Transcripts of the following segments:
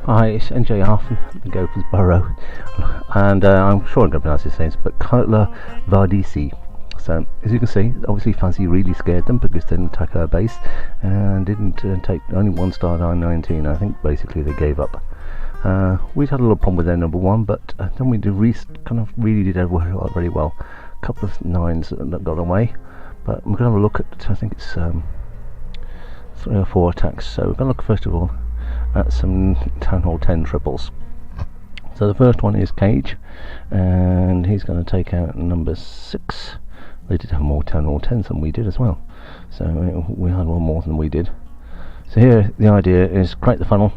Hi, it's NJ Harfin, the Gophers Burrow, and I'm sure I'm going to pronounce his names, but Kurtlar Vadisi. So, as you can see, obviously Fazzie really scared them because they didn't attack our base and didn't take only 1 star down 19. I think basically they gave up. We had a little problem with their number 1, but then we did really did very well. A couple of 9s that got away, but we're going to look at, I think it's 3 or 4 attacks. So we're going to look first of all at some Town Hall 10 triples. So the first one is Cage, and he's going to take out number 6. They did have more Town Hall 10s than we did as well, so we had one more than we did. So here the idea is create the funnel,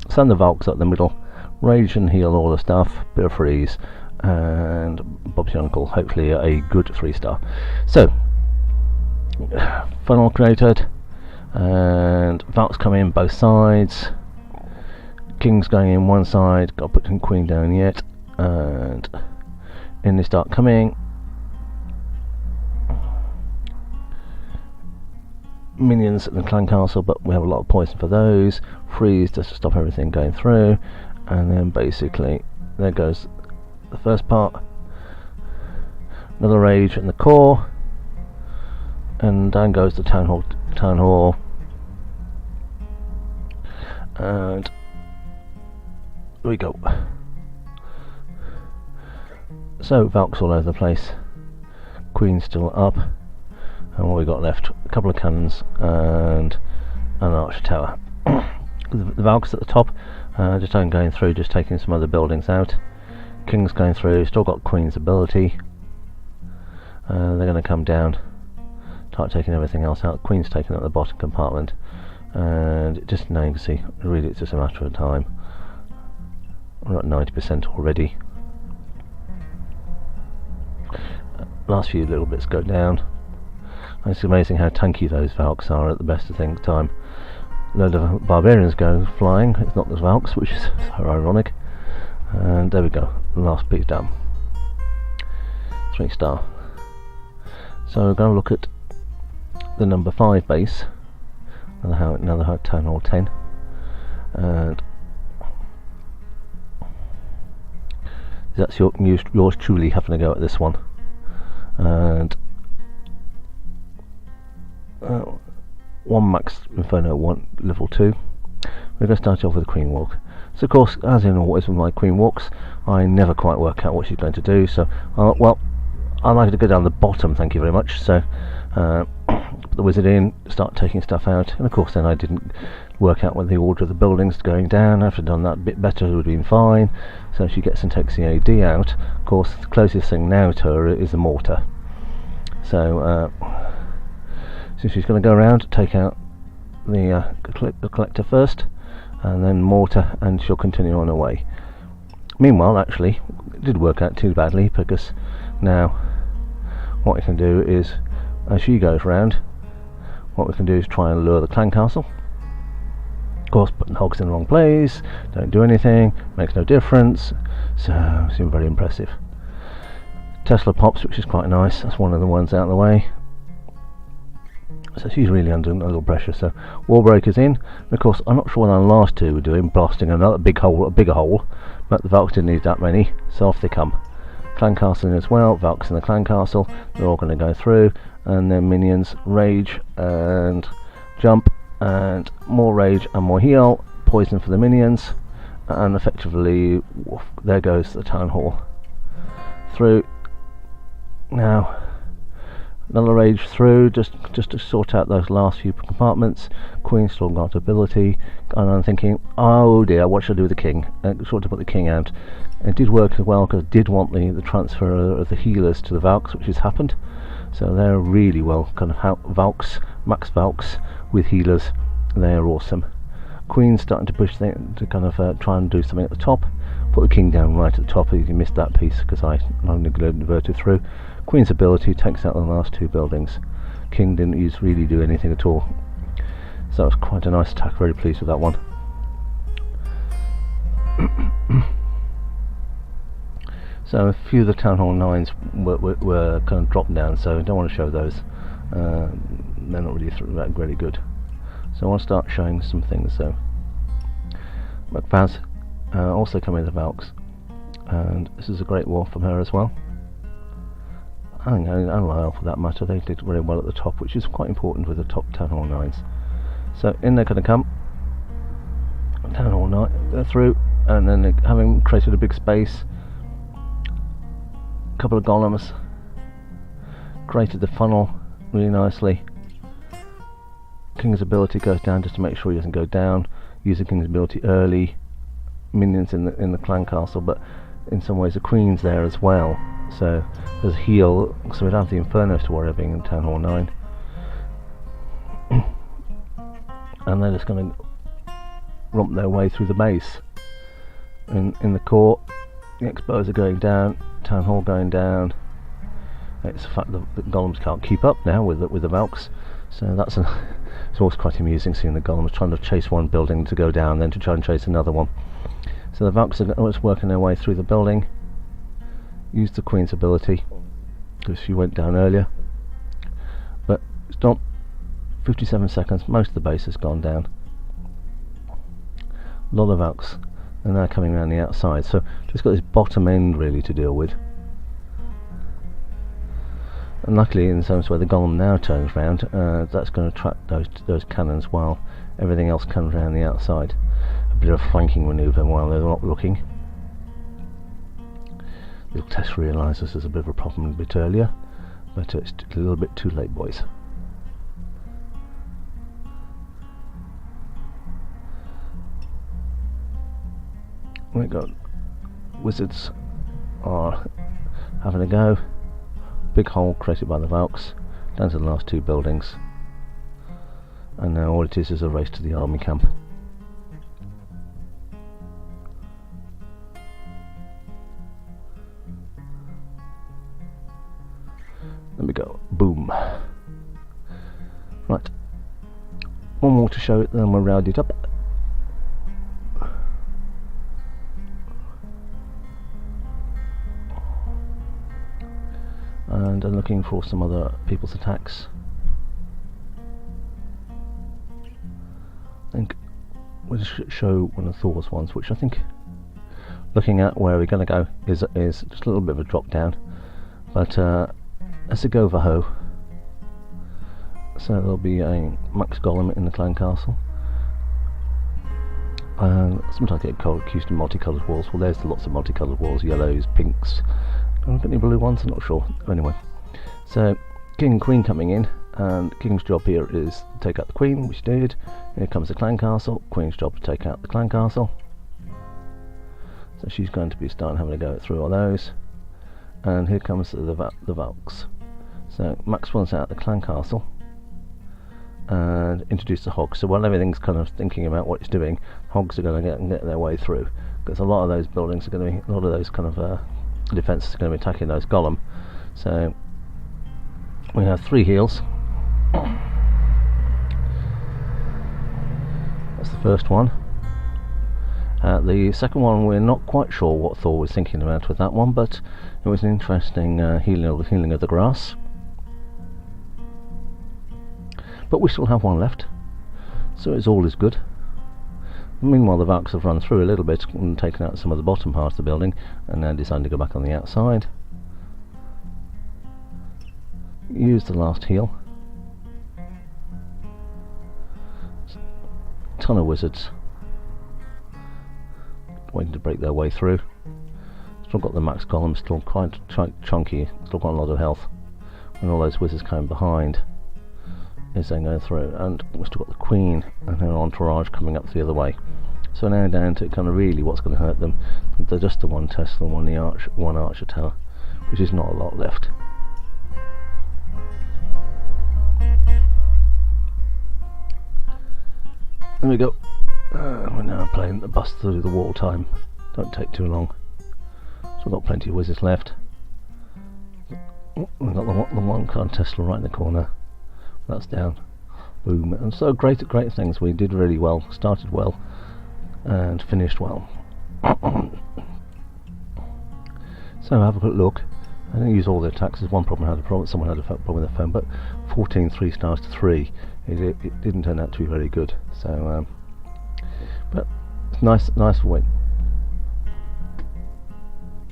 send the Valks up the middle, rage and heal all the stuff, bit of freeze, and Bob's your uncle, hopefully a good 3-star. So funnel created, and Valks come in both sides. King's going in one side, got to put Queen down yet, and in they start coming. Minions at the clan castle, but we have a lot of poison for those. Freeze just to stop everything going through, and then basically there goes the first part. Another rage in the core, and down goes the town hall, and we go. So Valks all over the place, Queen's still up, and what we got left, a couple of cannons and an archer tower. The Valks at the top, just going through, just taking some other buildings out. King's going through, still got Queen's ability. They're going to come down, start taking everything else out. Queen's taking out the bottom compartment, and just now you can see, really it's just a matter of time. We're at 90% already. Last few little bits go down. It's amazing how tanky those Valks are at the best of time. A load of barbarians go flying, it's not the Valks, which is so ironic. And there we go, the last piece done. 3-star. So we're going to look at the number 5 base, another Town Hall 10, and that's yours truly having a go at this one. And 1 max Inferno, 1 level 2. We're going to start off with a Queen Walk. So of course, as in always with my Queen Walks, I never quite work out what she's going to do, so well, I like to go down the bottom, thank you very much. So put the wizard in, start taking stuff out, and of course then I didn't work out what the order of the buildings going down. After I'd done that a bit better, it would have been fine. So she gets and takes the AD out. Of course the closest thing now to her is the mortar. So she's going to go around, take out the collector first, and then mortar, and she'll continue on her way. Meanwhile, actually, it did work out too badly, because now what we can do is, as she goes round, what we can do is try and lure the clan castle. Of course, putting hogs in the wrong place, don't do anything, makes no difference, so it's very impressive. Tesla pops, which is quite nice, that's one of the ones out of the way. So she's really under a little pressure. So Warbreaker's in, and of course I'm not sure what our last 2 were doing, blasting a bigger hole, but the Valks didn't need that many, so off they come. Clan castle in as well, Valks in the clan castle, they're all going to go through, and then minions, rage and jump, and more rage and more heal, poison for the minions, and effectively there goes the town hall through. Now another rage through, just to sort out those last few compartments. Queen still got ability, and I'm thinking, oh dear, what should I do with the king? Sort to put the king out. It did work as well, because I did want the transfer of the healers to the Valks, which has happened. So they're really well Valks, max Valks with healers. They're awesome. Queen's starting to push to try and do something at the top. Put the king down right at the top. You missed that piece because I only inverted through. Queen's ability takes out the last 2 buildings. King didn't really do anything at all. So that was quite a nice attack, very pleased with that one. So a few of the Town Hall 9s were kind of dropped down, so I don't want to show those. They're not really good. So I want to start showing some things. So McFaz also coming with the Valks, and this is a great war from her as well. And Lyle for that matter, they did very well at the top, which is quite important with the top Town Hall 9s. So in they're going to come, Town Hall 9, they're through, and then having created a big space, a couple of golems, created the funnel really nicely. King's ability goes down just to make sure he doesn't go down. Using King's ability early, minions in the clan castle, but in some ways the Queen's there as well. So there's heal, so we don't have the Infernos to worry about being in Town Hall 9. And they're just going to romp their way through the base. In the court, the Expos are going down, Town Hall going down. It's a fact that the golems can't keep up now with the Valks, so that's it's always quite amusing seeing the golems trying to chase one building to go down, then to try and chase another one. So the Valks are always working their way through the building. Use the Queen's ability because she went down earlier, but stop. 57 seconds, most of the base has gone down. A lot of Valks are now coming around the outside, so just got this bottom end really to deal with. And luckily, in terms where the golem now turns round, that's going to trap those cannons while everything else comes around the outside. A bit of a flanking manoeuvre while they're not looking. Little Tess realises there's a bit of a problem a bit earlier, but it's a little bit too late, boys. We got wizards are having a go. Big hole created by the Valks down to the last two buildings, and now all it is a race to the army camp. There we go, boom. Right, one more to show it, then we'll round it up. And I'm looking for some other people's attacks. I think we'll show one of Thor's ones, which I think, looking at where we're going to go, is just a little bit of a drop down. But as a go for ho. So there'll be a Max Golem in the clan castle. Sometimes I get accused of multicoloured walls. Well, there's lots of multicoloured walls, yellows, pinks. I've got any blue ones, I'm not sure. Anyway, so King and Queen coming in, and King's job here is to take out the Queen, which he did. Here comes the clan castle. Queen's job to take out the clan castle. So she's going to be starting having a go through all those. And here comes the Valks. So Max wants out the clan castle and introduce the hogs. So while everything's kind of thinking about what it's doing, hogs are going to get their way through, because a lot of those buildings are going to be, a lot of those kind of defense is going to be attacking those golem. So we have 3 heals. That's the first one. The second one, we're not quite sure what Thor was thinking about with that one, but it was an interesting healing of the grass. But we still have one left, so it's all is good. Meanwhile, the Valks have run through a little bit and taken out some of the bottom part of the building, and now decided to go back on the outside. Use the last heal. Ton of wizards waiting to break their way through. Still got the Max Golem, still quite chunky, still got a lot of health. And all those wizards coming behind is then going through, and we've still got the Queen and her entourage coming up the other way. So now down to kind of really what's going to hurt them. They're just the one Tesla, one Archer tower, which is not a lot left. There we go. We're now playing the bust through the wall time. Don't take too long. So we've got plenty of wizards left. We've got the one Tesla right in the corner. That's down. Boom. And so great things. We did really well. Started well and finished well. So have a quick look. I didn't use all the attacks. There's one problem. Someone had a problem with their phone, but 14 3-stars to 3. It didn't turn out to be very good. So, but it's nice win.